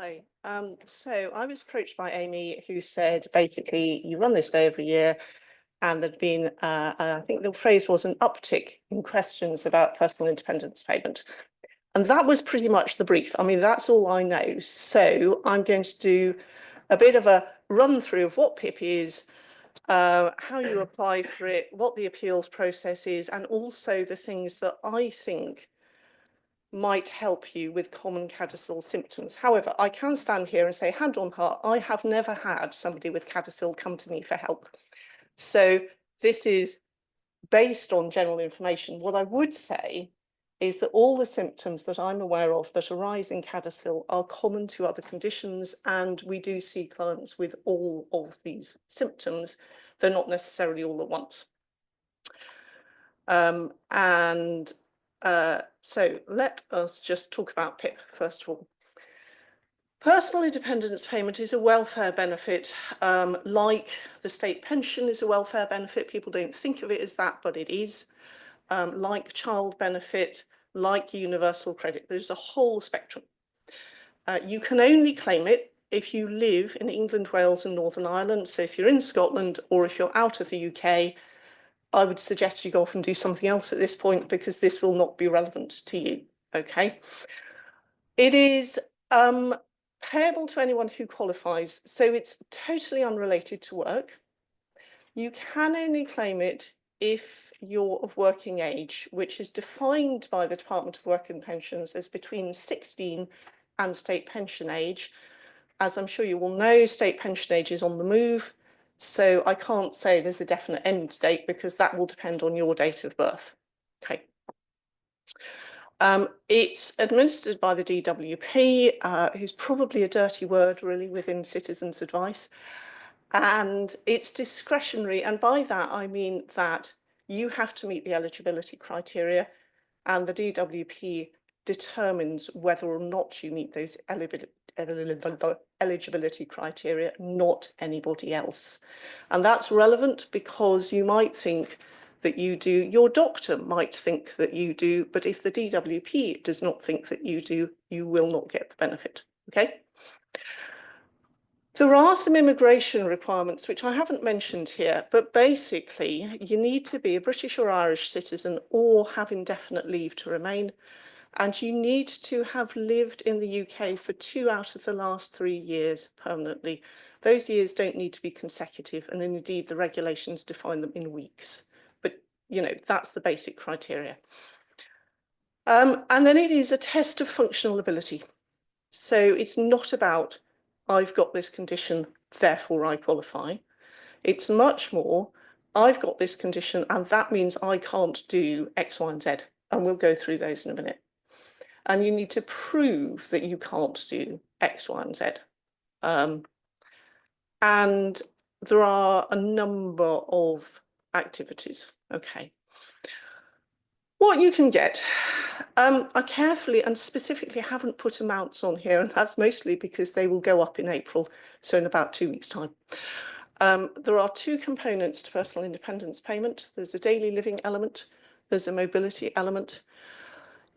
Hi. So I was approached by Amy, who said basically you run this day every year, and there'd been, I think the phrase was an uptick in questions about personal independence payment. And that was pretty much the brief. I mean, that's all I know. So I'm going to do a bit of a run through of what PIP is, how you apply for it, what the appeals process is, and also the things that I think might help you with common CADASIL symptoms. However, I can stand here and say, hand on heart, I have never had somebody with CADASIL come to me for help. So this is based on general information. What I would say is that all the symptoms that I'm aware of that arise in CADASIL are common to other conditions, and we do see clients with all of these symptoms. They're not necessarily all at once. So let us just talk about PIP first of all. Personal independence payment is a welfare benefit, like the state pension is a welfare benefit. People don't think of it as that, but it is. Like child benefit, like universal credit. There's a whole spectrum. You can only claim it if you live in England, Wales, and Northern Ireland. So if you're in Scotland or if you're out of the UK, I would suggest you go off and do something else at this point, because this will not be relevant to you, okay? It is payable to anyone who qualifies, so it's totally unrelated to work. You can only claim it if you're of working age, which is defined by the Department of Work and Pensions as between 16 and state pension age. As I'm sure you will know, state pension age is on the move. So I can't say there's a definite end date, because that will depend on your date of birth. Okay. It's administered by the DWP, who's probably a dirty word really within citizens' advice. And it's discretionary. And by that, I mean that you have to meet the eligibility criteria, and the DWP determines whether or not you meet those eligibility criteria, not anybody else. And that's relevant because you might think that you do, your doctor might think that you do, but if the DWP does not think that you do, you will not get the benefit, okay? There are some immigration requirements, which I haven't mentioned here, but basically you need to be a British or Irish citizen or have indefinite leave to remain. And you need to have lived in the UK for 2 out of the last 3 years permanently. Those years don't need to be consecutive, and indeed the regulations define them in weeks. But, you know, that's the basic criteria. And then it is a test of functional ability. So it's not about, I've got this condition, therefore I qualify. It's much more, I've got this condition, and that means I can't do X, Y, and Z. And we'll go through those in a minute. And you need to prove that you can't do X, Y, and Z. And there are a number of activities. Okay. What you can get, I carefully and specifically haven't put amounts on here, and that's mostly because they will go up in April, so in about 2 weeks' time. There are 2 components to personal independence payment. There's a daily living element, there's a mobility element.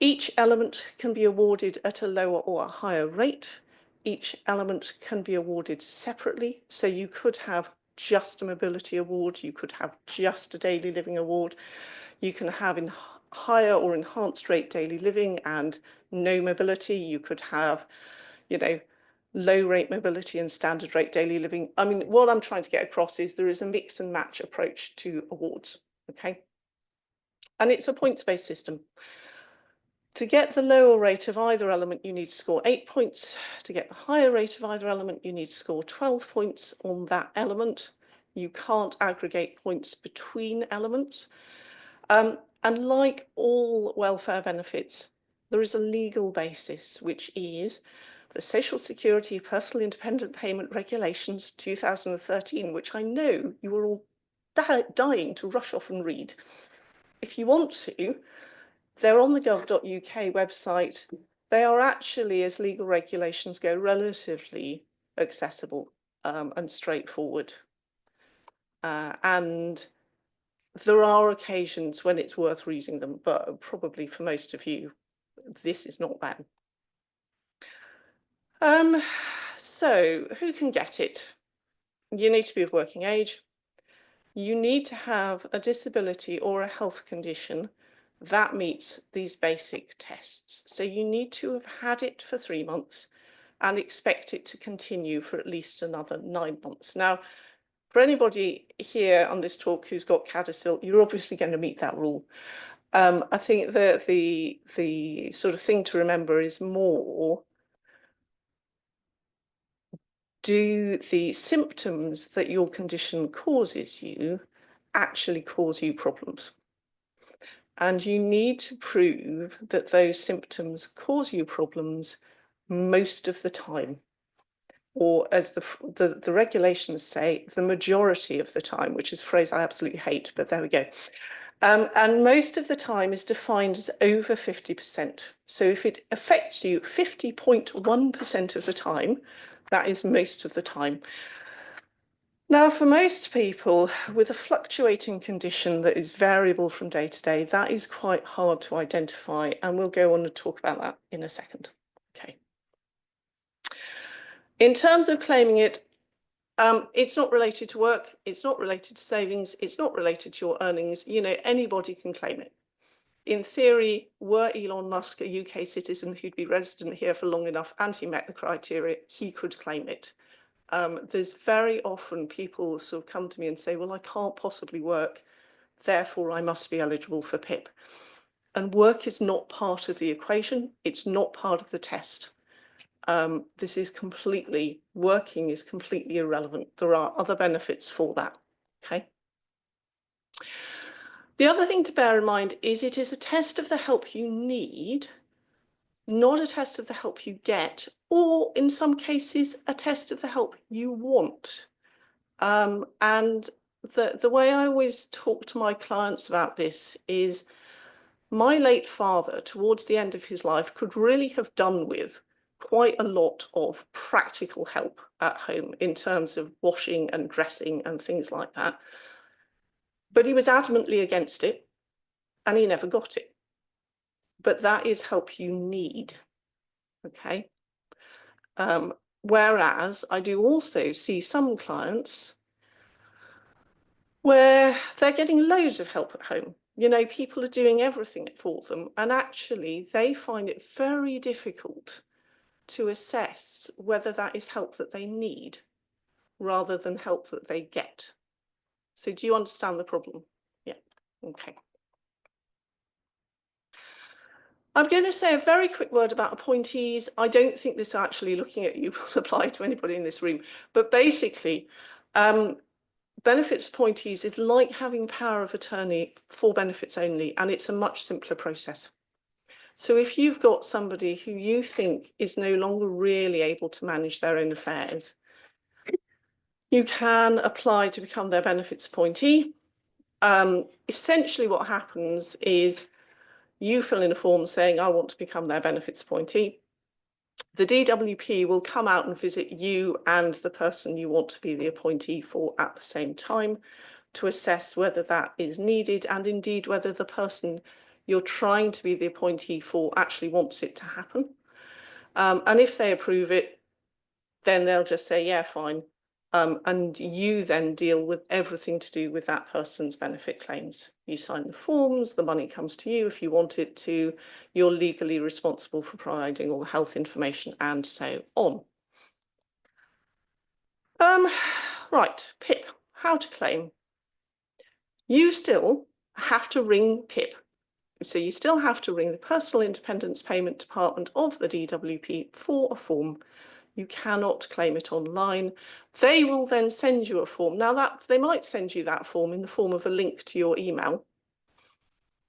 Each element can be awarded at a lower or a higher rate. Each element can be awarded separately. So you could have just a mobility award, you could have just a daily living award, you can have in higher or enhanced rate daily living and no mobility. You could have, you know, low rate mobility and standard rate daily living. I mean, what I'm trying to get across is there is a mix and match approach to awards, okay? And it's a points-based system. To get the lower rate of either element, you need to score 8 points. To get the higher rate of either element, you need to score 12 points on that element. You can't aggregate points between elements. And like all welfare benefits, there is a legal basis, which is the Social Security Personal Independent Payment Regulations 2013, which I know you are all dying to rush off and read. If you want to, they're on the gov.uk website. They are actually, as legal regulations go, relatively accessible and straightforward. And there are occasions when it's worth reading them, but probably for most of you, this is not them. So who can get it? You need to be of working age. You need to have a disability or a health condition that meets these basic tests. So you need to have had it for 3 months and expect it to continue for at least another 9 months. Now, for anybody here on this talk who's got CADASIL, you're obviously going to meet that rule. I think that the sort of thing to remember is more, do the symptoms that your condition causes you actually cause you problems? And you need to prove that those symptoms cause you problems most of the time, or as the regulations say, the majority of the time, which is a phrase I absolutely hate, but there we go. And most of the time is defined as over 50%. So if it affects you 50.1% of the time, that is most of the time. Now, for most people with a fluctuating condition that is variable from day to day, that is quite hard to identify, and we'll go on to talk about that in a second. Okay. In terms of claiming it, it's not related to work, it's not related to savings, it's not related to your earnings. You know, anybody can claim it. In theory, were Elon Musk a UK citizen who'd be resident here for long enough and he met the criteria, he could claim it. There's very often people sort of come to me and say, well, I can't possibly work, therefore I must be eligible for PIP. And work is not part of the equation. It's not part of the test. This is completely, working is completely irrelevant. There are other benefits for that, okay? The other thing to bear in mind is it is a test of the help you need, not a test of the help you get, or in some cases, a test of the help you want. And the way I always talk to my clients about this is my late father, towards the end of his life, could really have done with quite a lot of practical help at home in terms of washing and dressing and things like that. But he was adamantly against it and he never got it. But that is help you need, okay? Whereas I do also see some clients where they're getting loads of help at home. You know, people are doing everything for them, and actually they find it very difficult to assess whether that is help that they need rather than help that they get. So do you understand the problem? Yeah, okay. I'm going to say a very quick word about appointees. I don't think this actually, looking at you, will apply to anybody in this room, but basically, benefits appointees is like having power of attorney for benefits only, and it's a much simpler process. So if you've got somebody who you think is no longer really able to manage their own affairs, you can apply to become their benefits appointee. Essentially what happens is you fill in a form saying, I want to become their benefits appointee. The DWP will come out and visit you and the person you want to be the appointee for at the same time to assess whether that is needed and indeed whether the person you're trying to be the appointee for actually wants it to happen. And if they approve it, then they'll just say, yeah, fine. And you then deal with everything to do with that person's benefit claims. You sign the forms, the money comes to you if you want it to, you're legally responsible for providing all the health information and so on. Right, PIP, how to claim. You still have to ring PIP. So you still have to ring the Personal Independence Payment Department of the DWP for a form. You cannot claim it online. They will then send you a form. Now that they might send you that form in the form of a link to your email,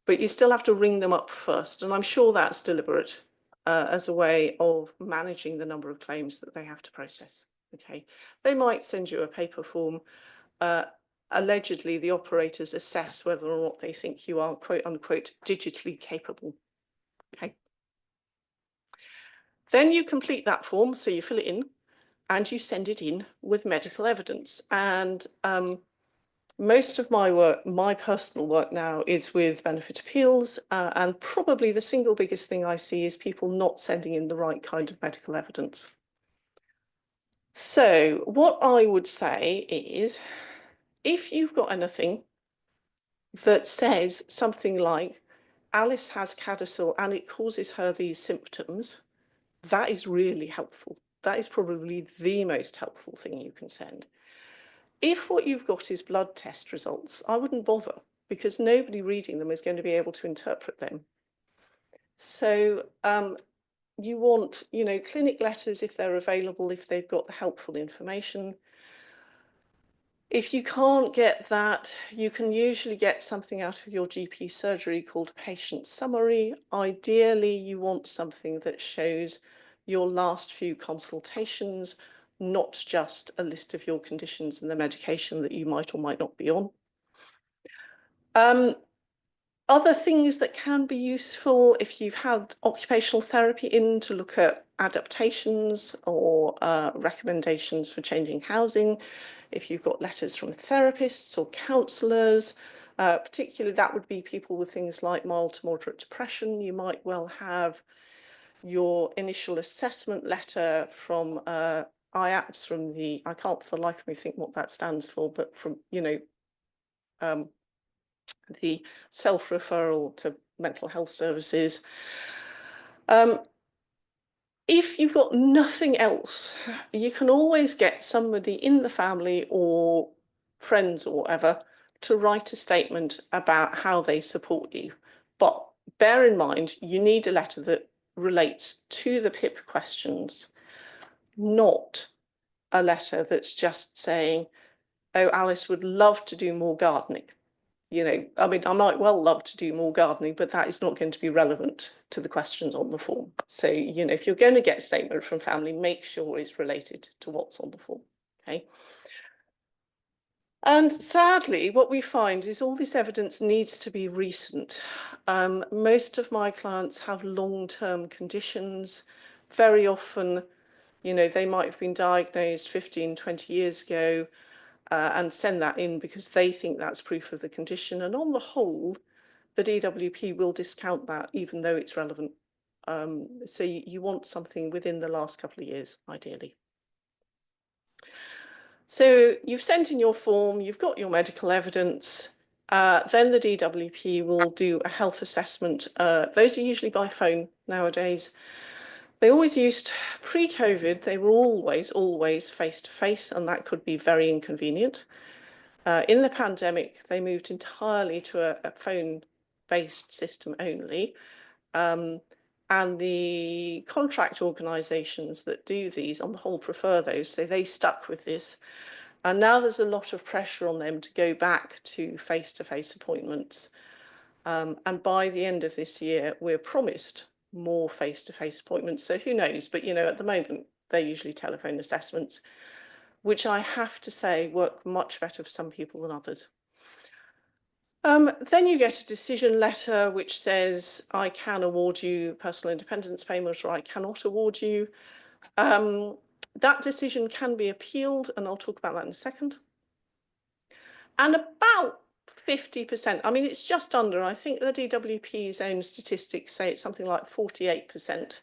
but you still have to ring them up first. And I'm sure that's deliberate as a way of managing the number of claims that they have to process. Okay, they might send you a paper form. Allegedly, the operators assess whether or not they think you are, quote unquote, digitally capable. Okay. Then you complete that form, so you fill it in and you send it in with medical evidence. And most of my work, my personal work now, is with benefit appeals. And probably the single biggest thing I see is people not sending in the right kind of medical evidence. So what I would say is, if you've got anything that says something like, Alice has CADASIL and it causes her these symptoms, that is really helpful. That is probably the most helpful thing you can send. If what you've got is blood test results, I wouldn't bother, because nobody reading them is going to be able to interpret them. So you want, clinic letters if they're available, if they've got the helpful information. If you can't get that, you can usually get something out of your GP surgery called patient summary. Ideally, you want something that shows your last few consultations, not just a list of your conditions and the medication that you might or might not be on. Other things that can be useful, if you've had occupational therapy in to look at adaptations or recommendations for changing housing, if you've got letters from therapists or counsellors, particularly that would be people with things like mild to moderate depression. You might well have your initial assessment letter from IAPS, from the, I can't for the life of me think what that stands for, but from, the self-referral to mental health services. If you've got nothing else, you can always get somebody in the family or friends or whatever to write a statement about how they support you. But bear in mind, you need a letter that relates to the PIP questions, not a letter that's just saying, oh, Alice would love to do more gardening. I mean, I might well love to do more gardening, but that is not going to be relevant to the questions on the form. So, if you're going to get a statement from family, make sure it's related to what's on the form, okay? And sadly, what we find is all this evidence needs to be recent. Most of my clients have long-term conditions. Very often, they might have been diagnosed 15, 20 years ago, and send that in because they think that's proof of the condition. And on the whole, the DWP will discount that even though it's relevant. So you want something within the last couple of years, ideally. So you've sent in your form, you've got your medical evidence, then the DWP will do a health assessment. Those are usually by phone nowadays. They always used, pre-COVID, they were always face-to-face, and that could be very inconvenient. In the pandemic, they moved entirely to a phone-based system only. And the contract organisations that do these, on the whole, prefer those, so they stuck with this. And now there's a lot of pressure on them to go back to face-to-face appointments. And by the end of this year, we're promised more face-to-face appointments. So who knows? But, at the moment, they're usually telephone assessments, which I have to say work much better for some people than others. Then you get a decision letter which says, I can award you personal independence payments or I cannot award you. That decision can be appealed, and I'll talk about that in a second. And about 50%, I mean, it's just under, I think the DWP's own statistics say it's something like 48%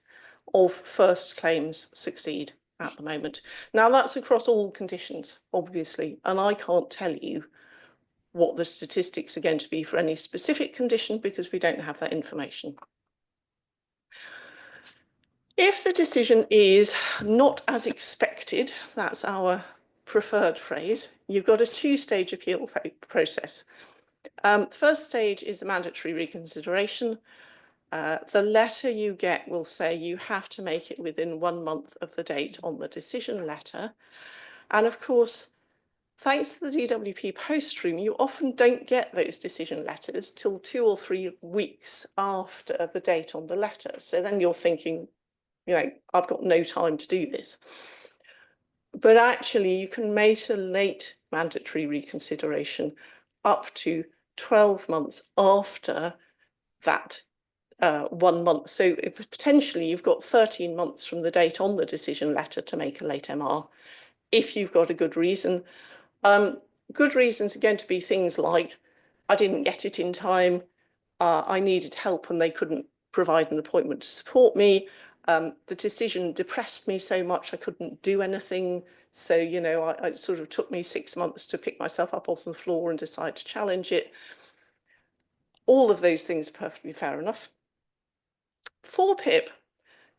of first claims succeed at the moment. Now, that's across all conditions, obviously, and I can't tell you what the statistics are going to be for any specific condition because we don't have that information. If the decision is not as expected, that's our preferred phrase, you've got a two-stage appeal process. The first stage is a mandatory reconsideration. The letter you get will say you have to make it within 1 month of the date on the decision letter. And of course, thanks to the DWP poststream, you often don't get those decision letters till 2 or 3 weeks after the date on the letter. So then you're thinking, I've got no time to do this. But actually, you can make a late mandatory reconsideration up to 12 months after that 1 month. So potentially, you've got 13 months from the date on the decision letter to make a late MR, if you've got a good reason. Good reasons are going to be things like, I didn't get it in time, I needed help and they couldn't provide an appointment to support me, The decision depressed me so much I couldn't do anything. So, you know, it sort of took me 6 months to pick myself up off the floor and decide to challenge it. All of those things are perfectly fair enough. For PIP,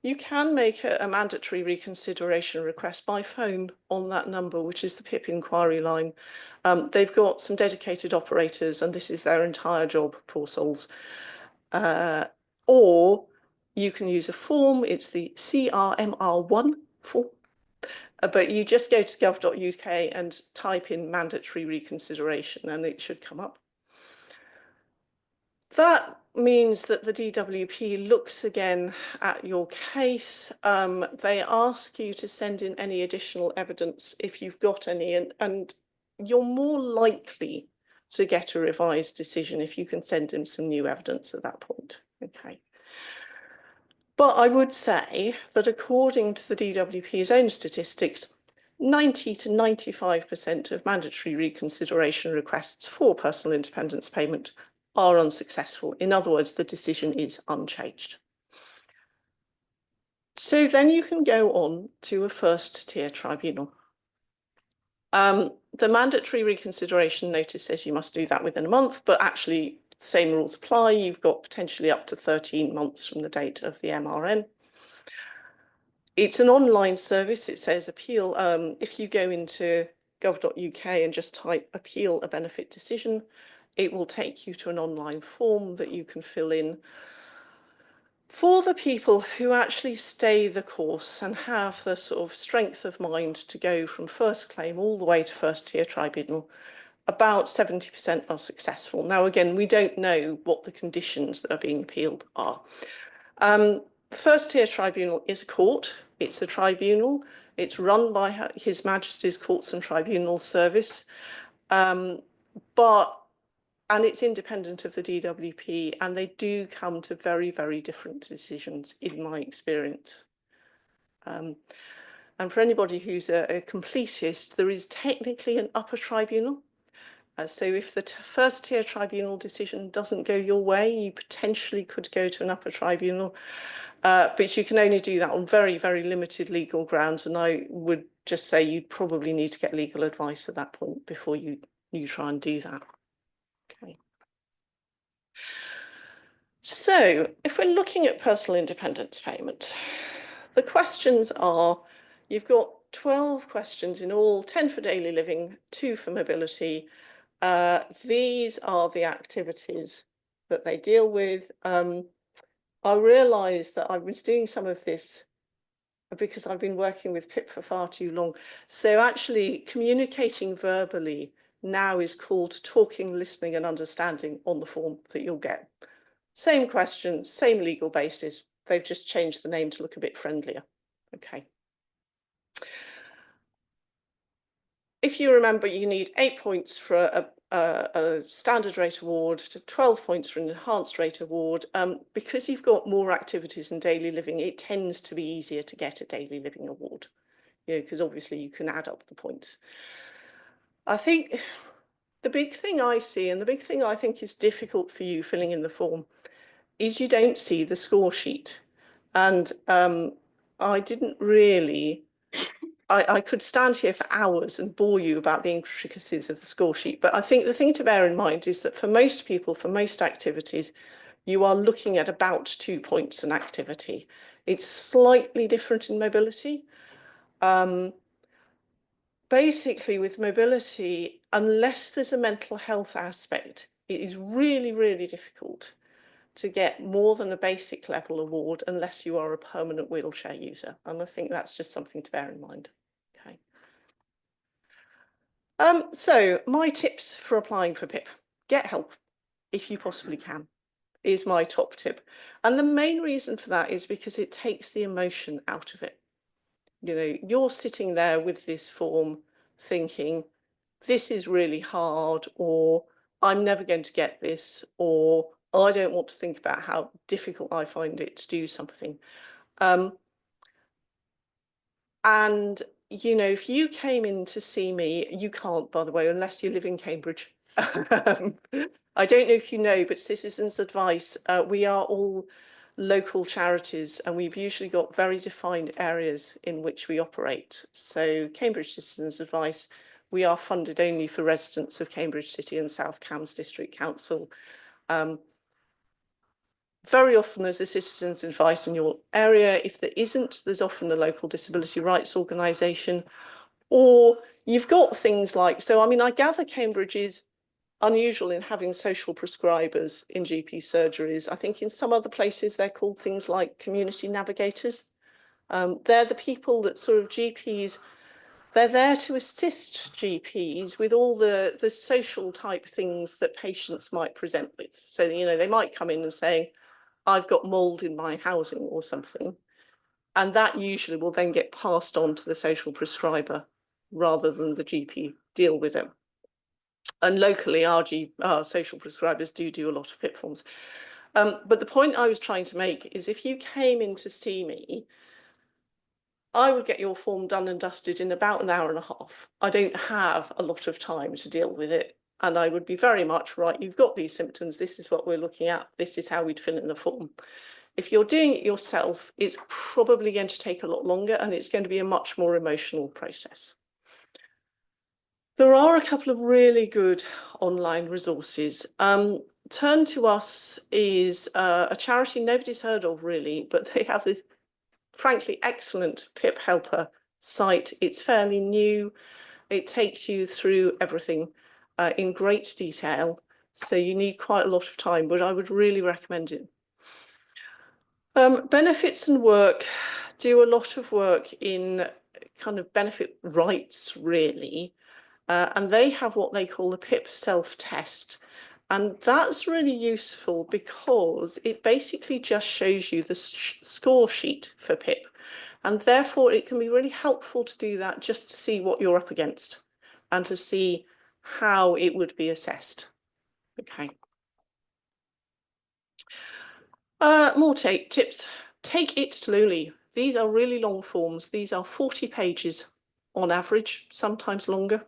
you can make a mandatory reconsideration request by phone on that number, which is the PIP inquiry line. They've got some dedicated operators, and this is their entire job, poor souls. Or you can use a form. It's the CRMR1 form. But you just go to gov.uk and type in mandatory reconsideration, and it should come up. That means that the DWP looks again at your case. They ask you to send in any additional evidence if you've got any, and you're more likely to get a revised decision if you can send in some new evidence at that point. Okay. But I would say that according to the DWP's own statistics, 90 to 95% of mandatory reconsideration requests for personal independence payment are unsuccessful. In other words, the decision is unchanged. So then you can go on to a first tier tribunal. The mandatory reconsideration notice says you must do that within a month, but actually the same rules apply. You've got potentially up to 13 months from the date of the MRN. It's an online service. It says appeal. If you go into gov.uk and just type appeal a benefit decision, it will take you to an online form that you can fill in. For the people who actually stay the course and have the sort of strength of mind to go from first claim all the way to first tier tribunal, about 70% are successful. Now, again, we don't know what the conditions that are being appealed are. The first tier tribunal is a court. It's a tribunal. It's run by His Majesty's Courts and Tribunals Service. And it's independent of the DWP, and they do come to very, very different decisions in my experience. And for anybody who's a completist, there is technically an upper tribunal. So if the first tier tribunal decision doesn't go your way, you potentially could go to an upper tribunal, but you can only do that on very, very limited legal grounds. And I would just say you'd probably need to get legal advice at that point before you try and do that. Okay. So if we're looking at personal independence payment, the questions are, you've got 12 questions in all, 10 for daily living, 2 for mobility. These are the activities that they deal with. I realised that I was doing some of this because I've been working with PIP for far too long. So actually communicating verbally now is called talking, listening and understanding on the form that you'll get. Same question, same legal basis. They've just changed the name to look a bit friendlier. Okay. If you remember, you need 8 points for a standard rate award, to 12 points for an enhanced rate award. Because you've got more activities in daily living, it tends to be easier to get a daily living award, you know, because obviously you can add up the points. I think the big thing I see, and the big thing I think is difficult for you filling in the form, is you don't see the score sheet. And I didn't really, I could stand here for hours and bore you about the intricacies of the score sheet. But I think the thing to bear in mind is that for most people, for most activities, you are looking at about 2 points an activity. It's slightly different in mobility. Basically, with mobility, unless there's a mental health aspect, it is really, really difficult to get more than a basic level award unless you are a permanent wheelchair user. And I think that's just something to bear in mind. Okay. So my tips for applying for PIP: get help if you possibly can, is my top tip. And the main reason for that is because it takes the emotion out of it. You know, you're sitting there with this form thinking, this is really hard, or I'm never going to get this, or I don't want to think about how difficult I find it to do something. And, you know, if you came in to see me, you can't, by the way, unless you live in Cambridge. I don't know if you know, but Citizens Advice, we are all local charities, and we've usually got very defined areas in which we operate. So Cambridge Citizens Advice, we are funded only for residents of Cambridge City and South Cambs District Council. Very often there's a citizens advice in your area. If there isn't, there's often a local disability rights organisation, or you've got things like, so I mean, I gather Cambridge is unusual in having social prescribers in GP surgeries. I think in some other places they're called things like community navigators. They're the people that sort of GPs, they're there to assist GPs with all the social type things that patients might present with. So, you know, they might come in and say, I've got mold in my housing or something. And that usually will then get passed on to the social prescriber rather than the GP deal with it. And locally, our social prescribers do a lot of PIP forms. But the point I was trying to make is if you came in to see me, I would get your form done and dusted in about an hour and a half. I don't have a lot of time to deal with it. And I would be very much, right, you've got these symptoms, this is what we're looking at, this is how we'd fill in the form. If you're doing it yourself, it's probably going to take a lot longer and it's going to be a much more emotional process. There are a couple of really good online resources. Turn to Us is a charity nobody's heard of really, but they have this frankly excellent PIP helper site. It's fairly new. It takes you through everything in great detail. So you need quite a lot of time, but I would really recommend it. Benefits and Work do a lot of work in kind of benefit rights, really. And they have what they call the PIP self-test. And that's really useful because it basically just shows you the score sheet for PIP. And therefore, it can be really helpful to do that just to see what you're up against and to see how it would be assessed. Okay. More tips. Take it slowly. These are really long forms. These are 40 pages on average, sometimes longer.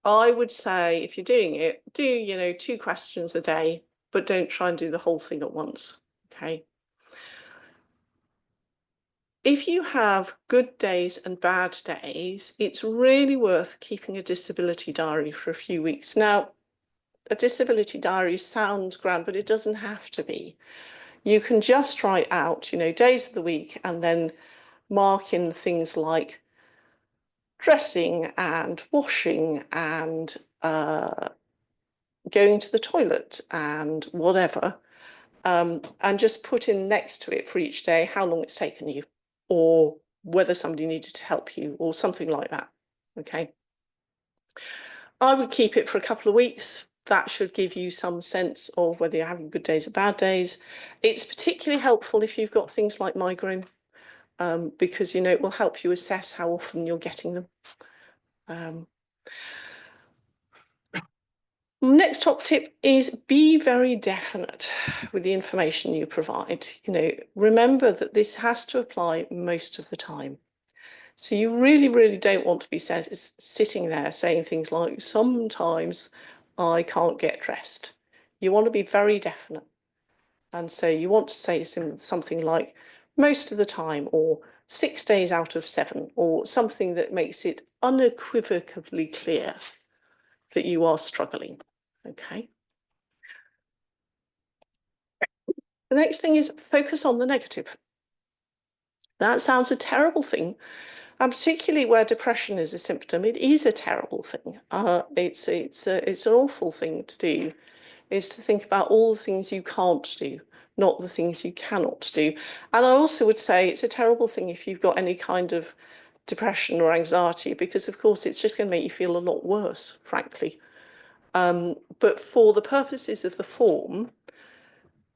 I would say if you're doing it, do, you know, 2 questions a day, but don't try and do the whole thing at once, okay? If you have good days and bad days, it's really worth keeping a disability diary for a few weeks. Now, a disability diary sounds grand, but it doesn't have to be. You can just write out, you know, days of the week and then mark in things like dressing and washing and going to the toilet and whatever, and just put in next to it for each day how long it's taken you or whether somebody needed to help you or something like that, okay? I would keep it for a couple of weeks. That should give you some sense of whether you're having good days or bad days. It's particularly helpful if you've got things like migraine, because, you know, it will help you assess how often you're getting them. Next top tip is be very definite with the information you provide. You know, remember that this has to apply most of the time. So you really, really don't want to be sitting there saying things like, sometimes I can't get dressed. You want to be very definite. And so you want to say something like most of the time, or 6 days out of 7, or something that makes it unequivocally clear that you are struggling, okay? The next thing is focus on the negative. That sounds a terrible thing, and particularly where depression is a symptom, it is a terrible thing. It's an awful thing to do, is to think about all the things you can't do, not the things you cannot do. And I also would say it's a terrible thing if you've got any kind of depression or anxiety, because of course it's just going to make you feel a lot worse, frankly. But for the purposes of the form,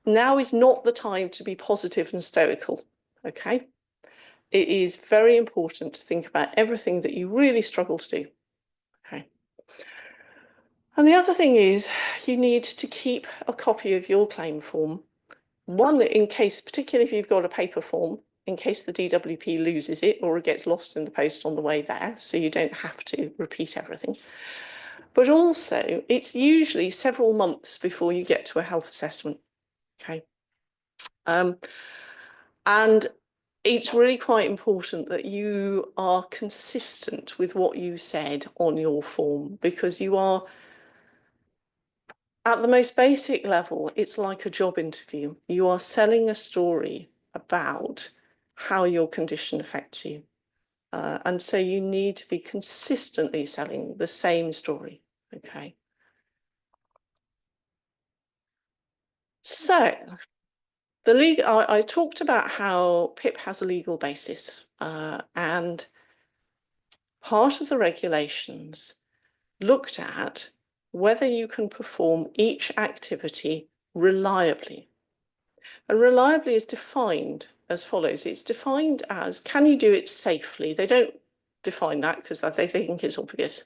now is not the time to be positive and stoical, okay? It is very important to think about everything that you really struggle to do, okay? And the other thing is you need to keep a copy of your claim form, one in case, particularly if you've got a paper form, in case the DWP loses it or it gets lost in the post on the way there, so you don't have to repeat everything. But also, it's usually several months before you get to a health assessment. Okay. And it's really quite important that you are consistent with what you said on your form, because you are, at the most basic level, it's like a job interview. You are selling a story about how your condition affects you. And so you need to be consistently selling the same story, okay? So I talked about how PIP has a legal basis, and part of the regulations looked at whether you can perform each activity reliably. And reliably is defined as follows. It's defined as, can you do it safely? They don't define that because they think it's obvious.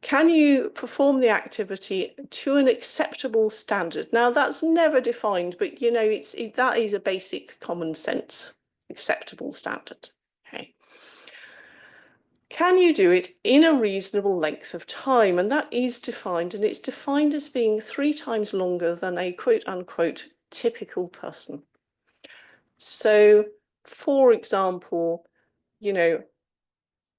Can you perform the activity to an acceptable standard? Now, that's never defined, but you know, that is a basic common sense acceptable standard. Okay. Can you do it in a reasonable length of time? And that is defined, and it's defined as being 3 times longer than a quote unquote typical person. So, for example, you know,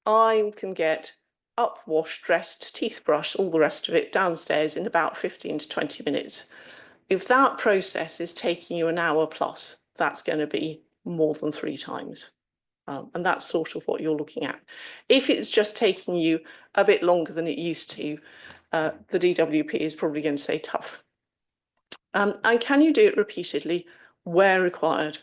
I can get up, washed, dressed, teeth brushed, all the rest of it downstairs in about 15 to 20 minutes. If that process is taking you an hour plus, that's going to be more than 3 times. And that's sort of what you're looking at. If it's just taking you a bit longer than it used to, the DWP is probably going to say tough. And can you do it repeatedly where required?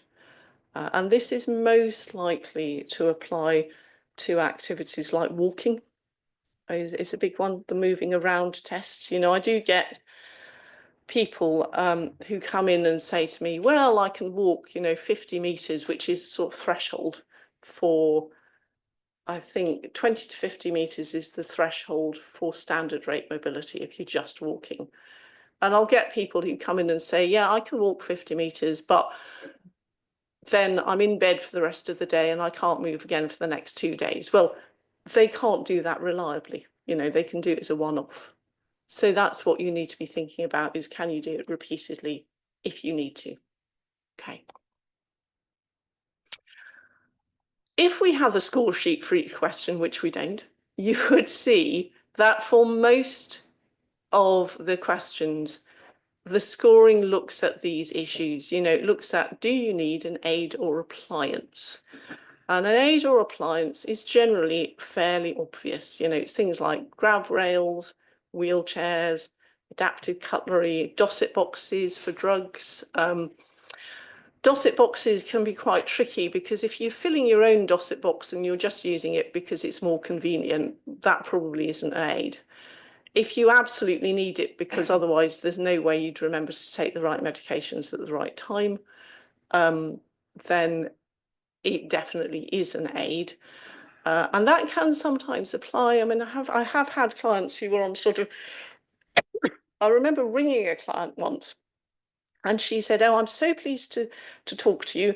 And this is most likely to apply to activities like walking. It's a big one, the moving around test. You know, I do get people who come in and say to me, well, I can walk, 50 meters, which is a sort of threshold for, I think 20 to 50 meters is the threshold for standard rate mobility if you're just walking. And I'll get people who come in and say, yeah, I can walk 50 meters, but then I'm in bed for the rest of the day and I can't move again for the next 2 days. Well, they can't do that reliably. They can do it as a one-off. So that's what you need to be thinking about, is can you do it repeatedly if you need to? Okay. If we have a score sheet for each question, which we don't, you would see that for most of the questions, the scoring looks at these issues. It looks at, do you need an aid or appliance? And an aid or appliance is generally fairly obvious. It's things like grab rails, wheelchairs, adaptive cutlery, Dosset boxes for drugs. Dosset boxes can be quite tricky because if you're filling your own Dosset box and you're just using it because it's more convenient, that probably isn't an aid. If you absolutely need it because otherwise there's no way you'd remember to take the right medications at the right time, then it definitely is an aid. And that can sometimes apply. I mean, I have had clients who were on sort of, I remember ringing a client once and she said, oh, I'm so pleased to talk to you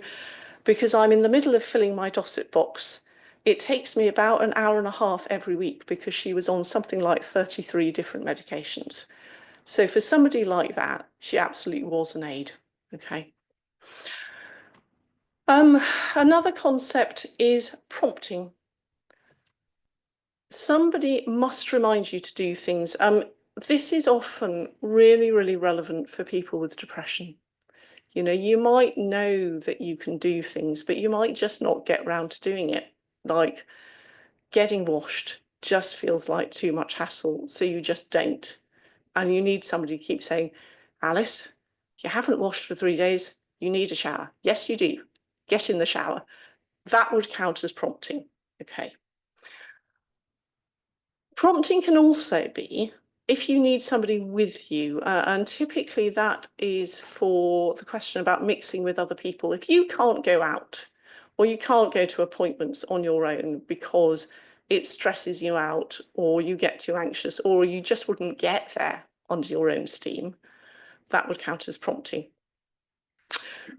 because I'm in the middle of filling my Dosset box. It takes me about an hour and a half every week because she was on something like 33 different medications. So for somebody like that, she absolutely was an aid. Okay. Another concept is prompting. Somebody must remind you to do things. This is often really, really relevant for people with depression. You might know that you can do things, but you might just not get round to doing it. Like getting washed just feels like too much hassle, so you just don't. And you need somebody to keep saying, Alice, you haven't washed for 3 days, you need a shower. Yes, you do. Get in the shower. That would count as prompting. Okay. Prompting can also be if you need somebody with you, and typically that is for the question about mixing with other people. If you can't go out or you can't go to appointments on your own because it stresses you out or you get too anxious or you just wouldn't get there under your own steam, that would count as prompting.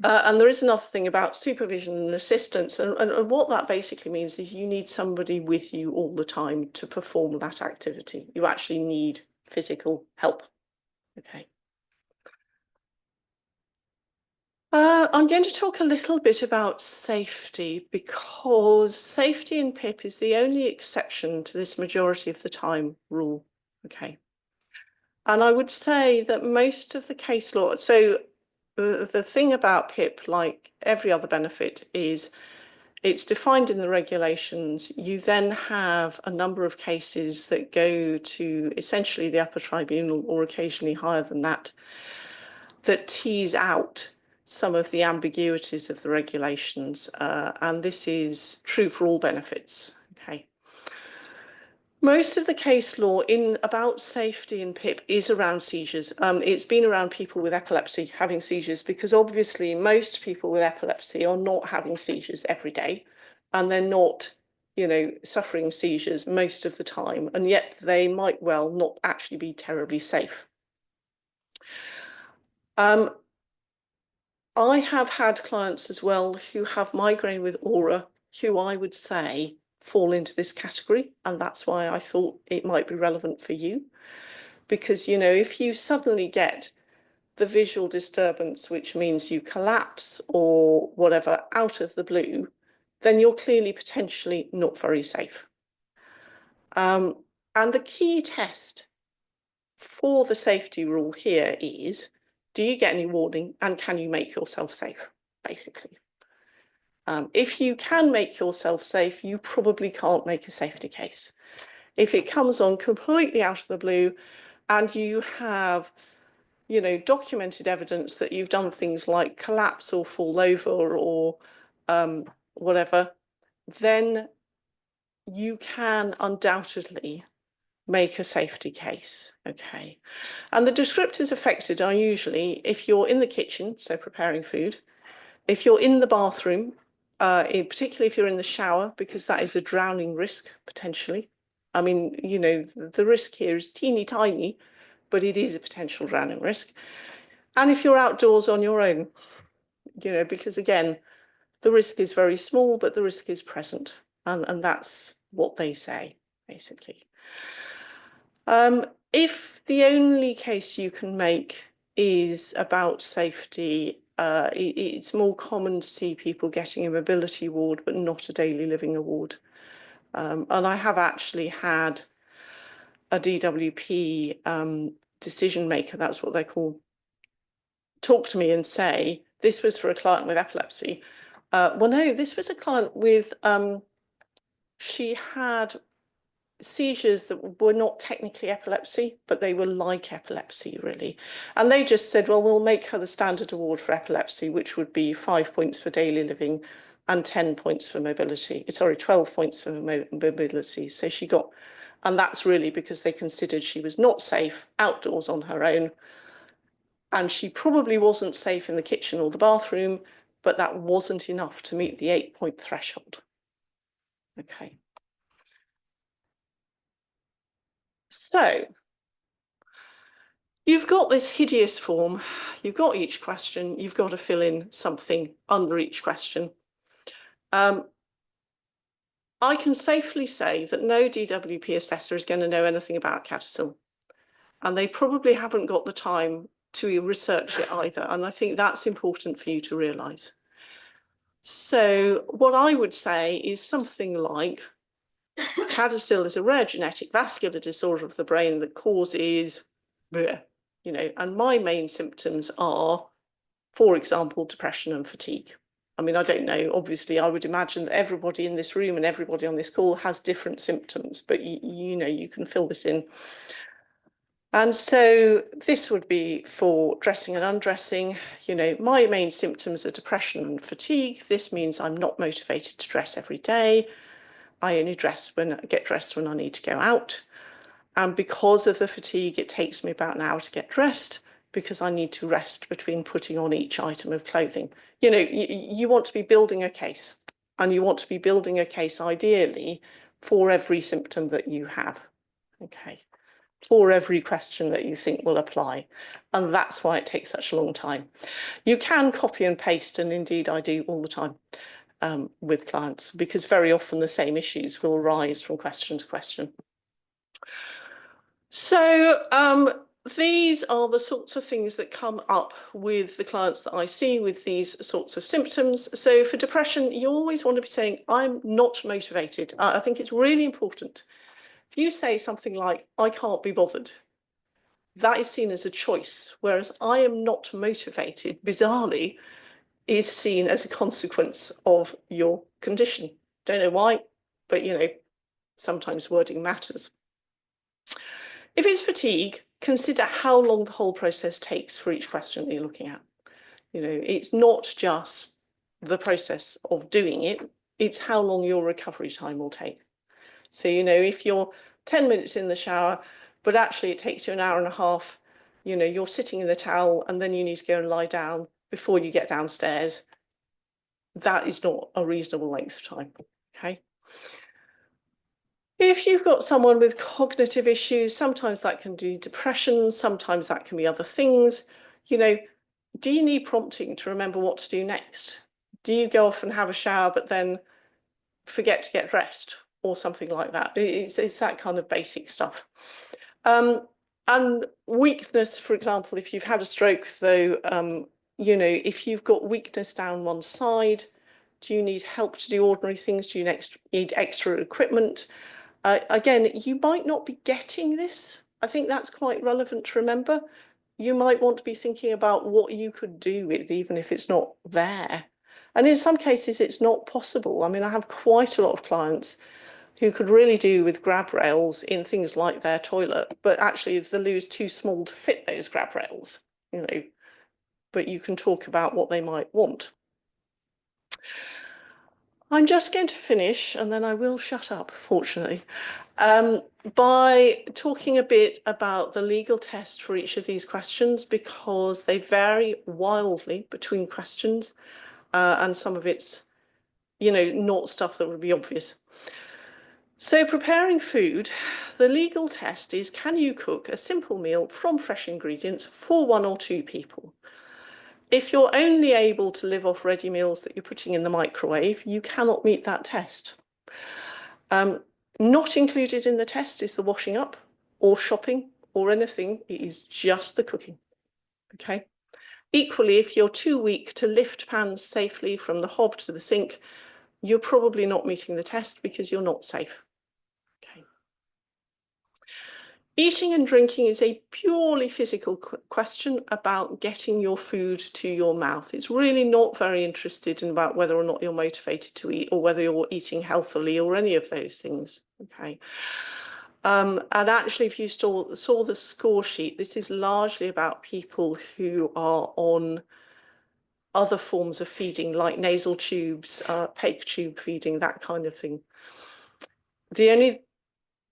And there is another thing about supervision and assistance, and what that basically means is you need somebody with you all the time to perform that activity. You actually need physical help. Okay. I'm going to talk a little bit about safety because safety in PIP is the only exception to this majority of the time rule. Okay. And I would say that most of the case law, so the thing about PIP, like every other benefit, is it's defined in the regulations. You then have a number of cases that go to essentially the upper tribunal or occasionally higher than that tease out some of the ambiguities of the regulations. And this is true for all benefits. Okay. Most of the case law about safety in PIP is around seizures. It's been around people with epilepsy having seizures because obviously most people with epilepsy are not having seizures every day and they're not, suffering seizures most of the time, and yet they might well not actually be terribly safe. I have had clients as well who have migraine with aura, who I would say fall into this category, and that's why I thought it might be relevant for you. Because, if you suddenly get the visual disturbance, which means you collapse or whatever out of the blue, then you're clearly potentially not very safe. And the key test for the safety rule here is, do you get any warning and can you make yourself safe, basically? If you can make yourself safe, you probably can't make a safety case. If it comes on completely out of the blue and you have, documented evidence that you've done things like collapse or fall over or whatever, then you can undoubtedly make a safety case. Okay. And the descriptors affected are usually if you're in the kitchen, so preparing food, if you're in the bathroom, particularly if you're in the shower, because that is a drowning risk, potentially. I mean, the risk here is teeny tiny, but it is a potential drowning risk. And if you're outdoors on your own, because again, the risk is very small, but the risk is present. And that's what they say, basically. If the only case you can make is about safety, it's more common to see people getting a mobility award, but not a daily living award. And I have actually had a DWP decision maker, that's what they're called, talk to me and say, this was for a client with epilepsy. Well, no, this was a client with, she had seizures that were not technically epilepsy, but they were like epilepsy, really. And they just said, well, we'll make her the standard award for epilepsy, which would be 5 points for daily living and 10 points for mobility. Sorry, 12 points for mobility. So she got, and that's really because they considered she was not safe outdoors on her own. And she probably wasn't safe in the kitchen or the bathroom, but that wasn't enough to meet the 8-point threshold. Okay. So you've got this hideous form, you've got each question, you've got to fill in something under each question. I can safely say that no DWP assessor is going to know anything about CADASIL, and they probably haven't got the time to research it either, and I think that's important for you to realise. So what I would say is something like, CADASIL is a rare genetic vascular disorder of the brain that causes, and my main symptoms are, for example, depression and fatigue. I mean, I don't know, obviously, I would imagine that everybody in this room and everybody on this call has different symptoms, but you can fill this in. And so this would be for dressing and undressing. My main symptoms are depression and fatigue. This means I'm not motivated to dress every day. I only get dressed when I need to go out. And because of the fatigue, it takes me about an hour to get dressed because I need to rest between putting on each item of clothing. You want to be building a case, and you want to be building a case ideally for every symptom that you have. Okay. For every question that you think will apply. And that's why it takes such a long time. You can copy and paste, and indeed I do all the time with clients, because very often the same issues will arise from question to question. So these are the sorts of things that come up with the clients that I see with these sorts of symptoms. So for depression, you always want to be saying, I'm not motivated. I think it's really important. If you say something like, I can't be bothered, that is seen as a choice, whereas I am not motivated, bizarrely, is seen as a consequence of your condition. Don't know why, but sometimes wording matters. If it's fatigue, consider how long the whole process takes for each question that you're looking at. It's not just the process of doing it, it's how long your recovery time will take. So, if you're 10 minutes in the shower, but actually it takes you an hour and a half, you're sitting in the towel and then you need to go and lie down before you get downstairs, that is not a reasonable length of time, okay? If you've got someone with cognitive issues, sometimes that can be depression, sometimes that can be other things. Do you need prompting to remember what to do next? Do you go off and have a shower, but then forget to get dressed or something like that? It's that kind of basic stuff. And weakness, for example, if you've had a stroke, though, if you've got weakness down one side, do you need help to do ordinary things? Do you need extra equipment? Again, you might not be getting this. I think that's quite relevant to remember. You might want to be thinking about what you could do with, even if it's not there. And in some cases, it's not possible. I mean, I have quite a lot of clients who could really do with grab rails in things like their toilet, but actually the loo is too small to fit those grab rails, but you can talk about what they might want. I'm just going to finish, and then I will shut up, fortunately, by talking a bit about the legal test for each of these questions, because they vary wildly between questions, and some of it's, not stuff that would be obvious. So preparing food, the legal test is, can you cook a simple meal from fresh ingredients for 1 or 2 people? If you're only able to live off ready meals that you're putting in the microwave, you cannot meet that test. Not included in the test is the washing up or shopping or anything. It is just the cooking, okay? Equally, if you're too weak to lift pans safely from the hob to the sink, you're probably not meeting the test because you're not safe, okay? Eating and drinking is a purely physical question about getting your food to your mouth. It's really not very interested in about whether or not you're motivated to eat or whether you're eating healthily or any of those things, okay? And actually, if you saw the score sheet, this is largely about people who are on other forms of feeding, like nasal tubes, PEG tube feeding, that kind of thing. The only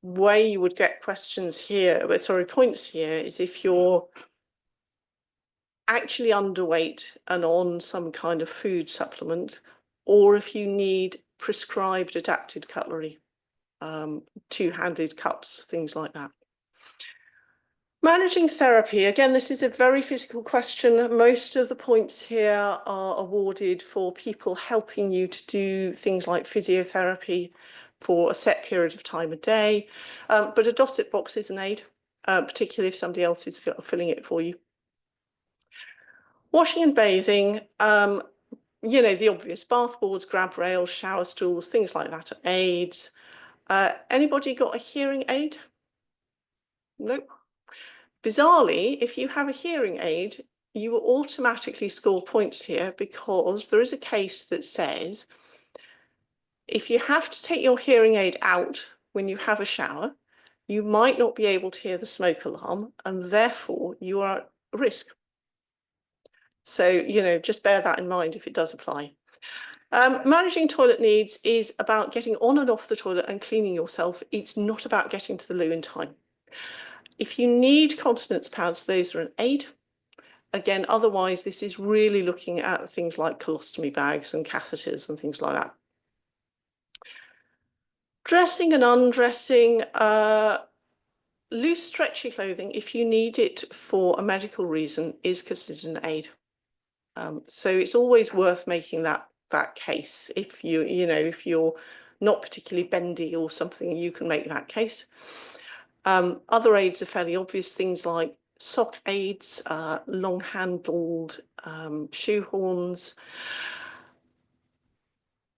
way you would get points here is if you're actually underweight and on some kind of food supplement, or if you need prescribed adapted cutlery, 2-handed cups, things like that. Managing therapy, again, this is a very physical question. Most of the points here are awarded for people helping you to do things like physiotherapy for a set period of time a day, but a Dosset box is an aid, particularly if somebody else is filling it for you. Washing and bathing, the obvious bath boards, grab rails, shower stools, things like that are aids. Anybody got a hearing aid? Nope. Bizarrely, if you have a hearing aid, you will automatically score points here because there is a case that says if you have to take your hearing aid out when you have a shower, you might not be able to hear the smoke alarm and therefore you are at risk. So, just bear that in mind if it does apply. Managing toilet needs is about getting on and off the toilet and cleaning yourself. It's not about getting to the loo in time. If you need continence pads, those are an aid. Again, otherwise, this is really looking at things like colostomy bags and catheters and things like that. Dressing and undressing, loose stretchy clothing, if you need it for a medical reason, is considered an aid. So it's always worth making that case. If if you're not particularly bendy or something, you can make that case. Other aids are fairly obvious, things like sock aids, long-handled shoehorns.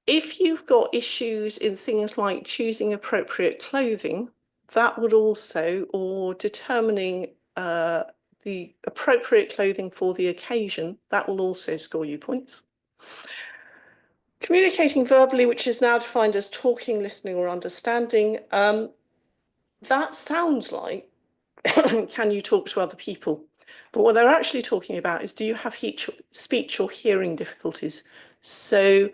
If you've got issues in things like choosing appropriate clothing, that would also, or determining the appropriate clothing for the occasion, that will also score you points. Communicating verbally, which is now defined as talking, listening, or understanding, that sounds like, can you talk to other people? But what they're actually talking about is, do you have speech or hearing difficulties? So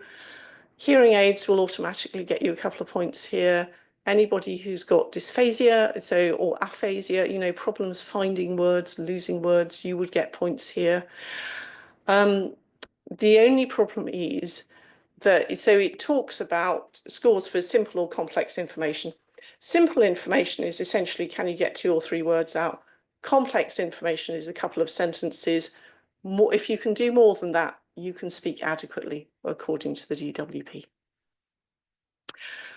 hearing aids will automatically get you a couple of points here. Anybody who's got dysphasia, or aphasia, you know, problems finding words, losing words, you would get points here. The only problem is that, so it talks about scores for simple or complex information. Simple information is essentially, can you get 2 or 3 words out? Complex information is a couple of sentences. If you can do more than that, you can speak adequately, according to the DWP.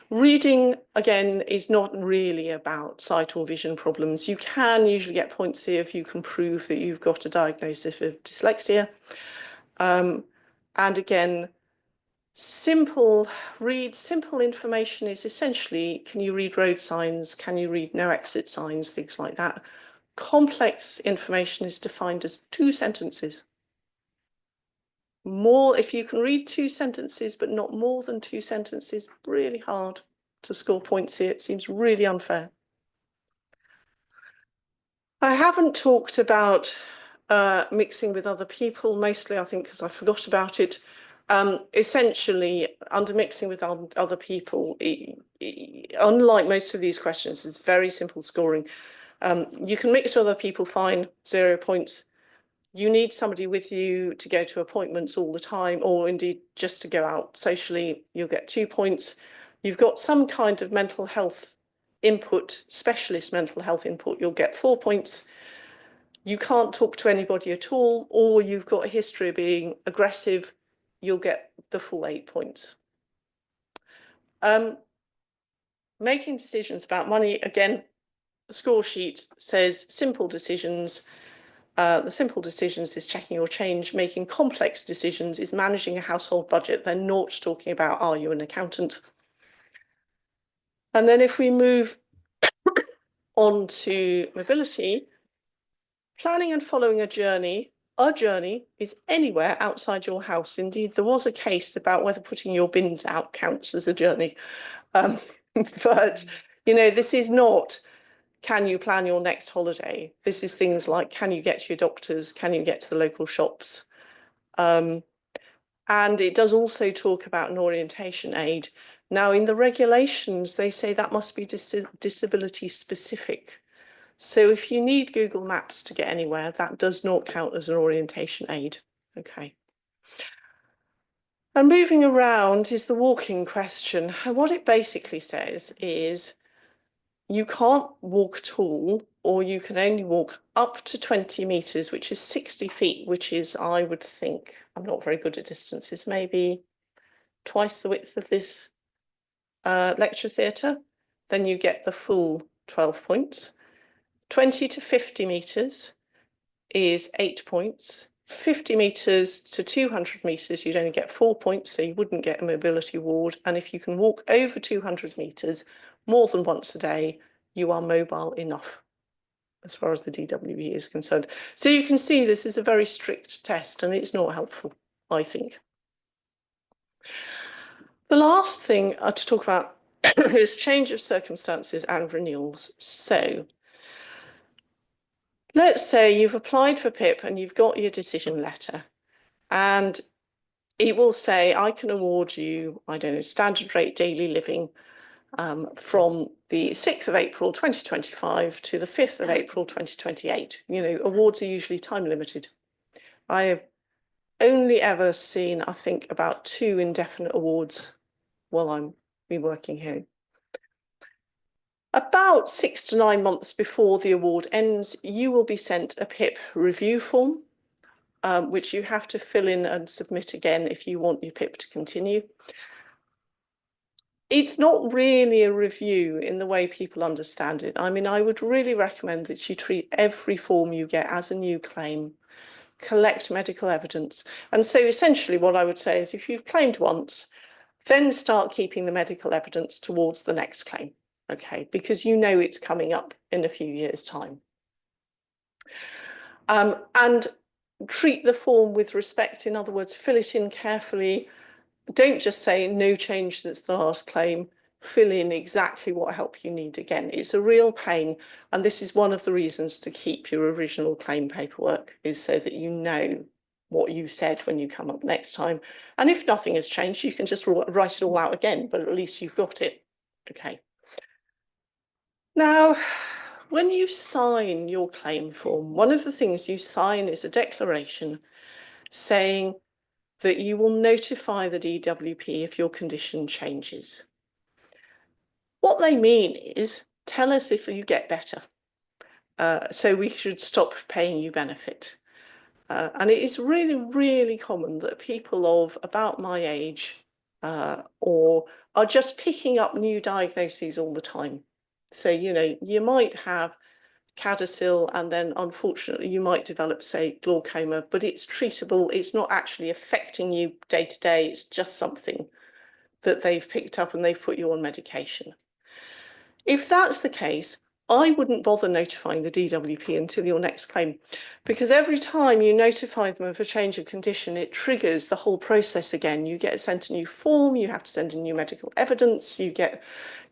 Reading, again, is not really about sight or vision problems. You can usually get points here if you can prove that you've got a diagnosis of dyslexia. And again, simple information is essentially, can you read road signs? Can you read no exit signs? Things like that. Complex information is defined as 2 sentences. If you can read 2 sentences, but not more than 2 sentences, really hard to score points here. It seems really unfair. I haven't talked about mixing with other people, mostly I think because I forgot about it. Essentially, under mixing with other people, unlike most of these questions, it's very simple scoring. You can mix with other people, fine, 0 points. You need somebody with you to go to appointments all the time, or indeed just to go out socially, you'll get 2 points. You've got some kind of mental health input, specialist mental health input, you'll get 4 points. You can't talk to anybody at all, or you've got a history of being aggressive, you'll get the full 8 points. Making decisions about money, again, the score sheet says simple decisions. The simple decisions is checking your change. Making complex decisions is managing a household budget. They're not talking about, are you an accountant? And then if we move on to mobility, planning and following a journey is anywhere outside your house. Indeed, there was a case about whether putting your bins out counts as a journey. But, you know, this is not, can you plan your next holiday? This is things like, can you get to your doctors? Can you get to the local shops? And it does also talk about an orientation aid. Now, in the regulations, they say that must be disability specific. So if you need Google Maps to get anywhere, that does not count as an orientation aid. Okay. And moving around is the walking question. And what it basically says is, you can't walk at all, or you can only walk up to 20 meters, which is 60 feet, which is, I would think, I'm not very good at distances, maybe twice the width of this lecture theatre. Then you get the full 12 points. 20 to 50 meters is 8 points. 50 meters to 200 meters, you'd only get 4 points, so you wouldn't get a mobility award. And if you can walk over 200 meters more than once a day, you are mobile enough, as far as the DWE is concerned. So you can see this is a very strict test, and it's not helpful, I think. The last thing to talk about is change of circumstances and renewals. So let's say you've applied for PIP and you've got your decision letter, and it will say, I can award you, I don't know, standard rate daily living from the 6th of April 2025 to the 5th of April 2028. You know, awards are usually time limited. I have only ever seen, I think, about 2 indefinite awards while I've been working here. About 6 to 9 months before the award ends, you will be sent a PIP review form, which you have to fill in and submit again if you want your PIP to continue. It's not really a review in the way people understand it. I mean, I would really recommend that you treat every form you get as a new claim, collect medical evidence. And so essentially what I would say is if you've claimed once, then start keeping the medical evidence towards the next claim, okay? Because you know it's coming up in a few years' time. And treat the form with respect. In other words, fill it in carefully. Don't just say no change since the last claim. Fill in exactly what help you need. Again, it's a real pain. And this is one of the reasons to keep your original claim paperwork, is so that you know what you said when you come up next time. And if nothing has changed, you can just write it all out again, but at least you've got it. Okay. Now, when you sign your claim form, one of the things you sign is a declaration saying that you will notify the DWP if your condition changes. What they mean is, tell us if you get better. So we should stop paying you benefit. And it is really, really common that people of about my age or are just picking up new diagnoses all the time. So, you know, you might have CADASIL and then unfortunately you might develop, say, glaucoma, but it's treatable. It's not actually affecting you day to day. It's just something that they've picked up and they've put you on medication. If that's the case, I wouldn't bother notifying the DWP until your next claim, because every time you notify them of a change of condition, it triggers the whole process again. You get sent a new form, you have to send in new medical evidence, you get,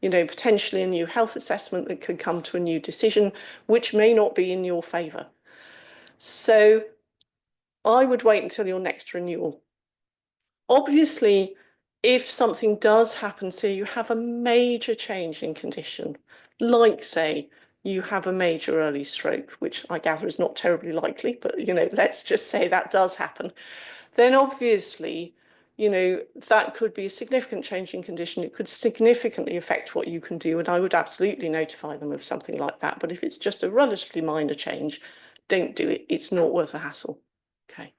you know, potentially a new health assessment that could come to a new decision, which may not be in your favour. So I would wait until your next renewal. Obviously, if something does happen, so you have a major change in condition, like say you have a major early stroke, which I gather is not terribly likely, but you know, let's just say that does happen, then obviously, you know, that could be a significant change in condition. It could significantly affect what you can do, and I would absolutely notify them of something like that. But if it's just a relatively minor change, don't do it. It's not worth the hassle. Okay.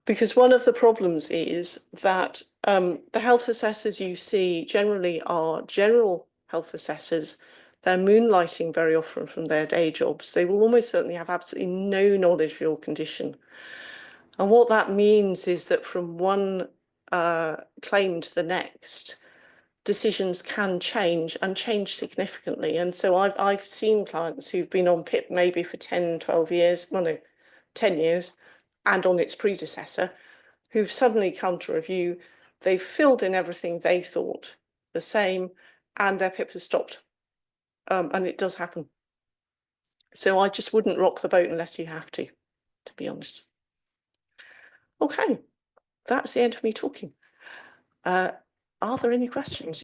Because one of the problems is that the health assessors you see generally are general health assessors. They're moonlighting very often from their day jobs. They will almost certainly have absolutely no knowledge of your condition. And what that means is that from one claim to the next, decisions can change and change significantly. And so I've seen clients who've been on PIP maybe for 10, 12 years, well, no, 10 years, and on its predecessor, who've suddenly come to review, they've filled in everything they thought the same, and their PIP has stopped. And it does happen. So I just wouldn't rock the boat unless you have to be honest. Okay, that's the end of me talking. Are there any questions?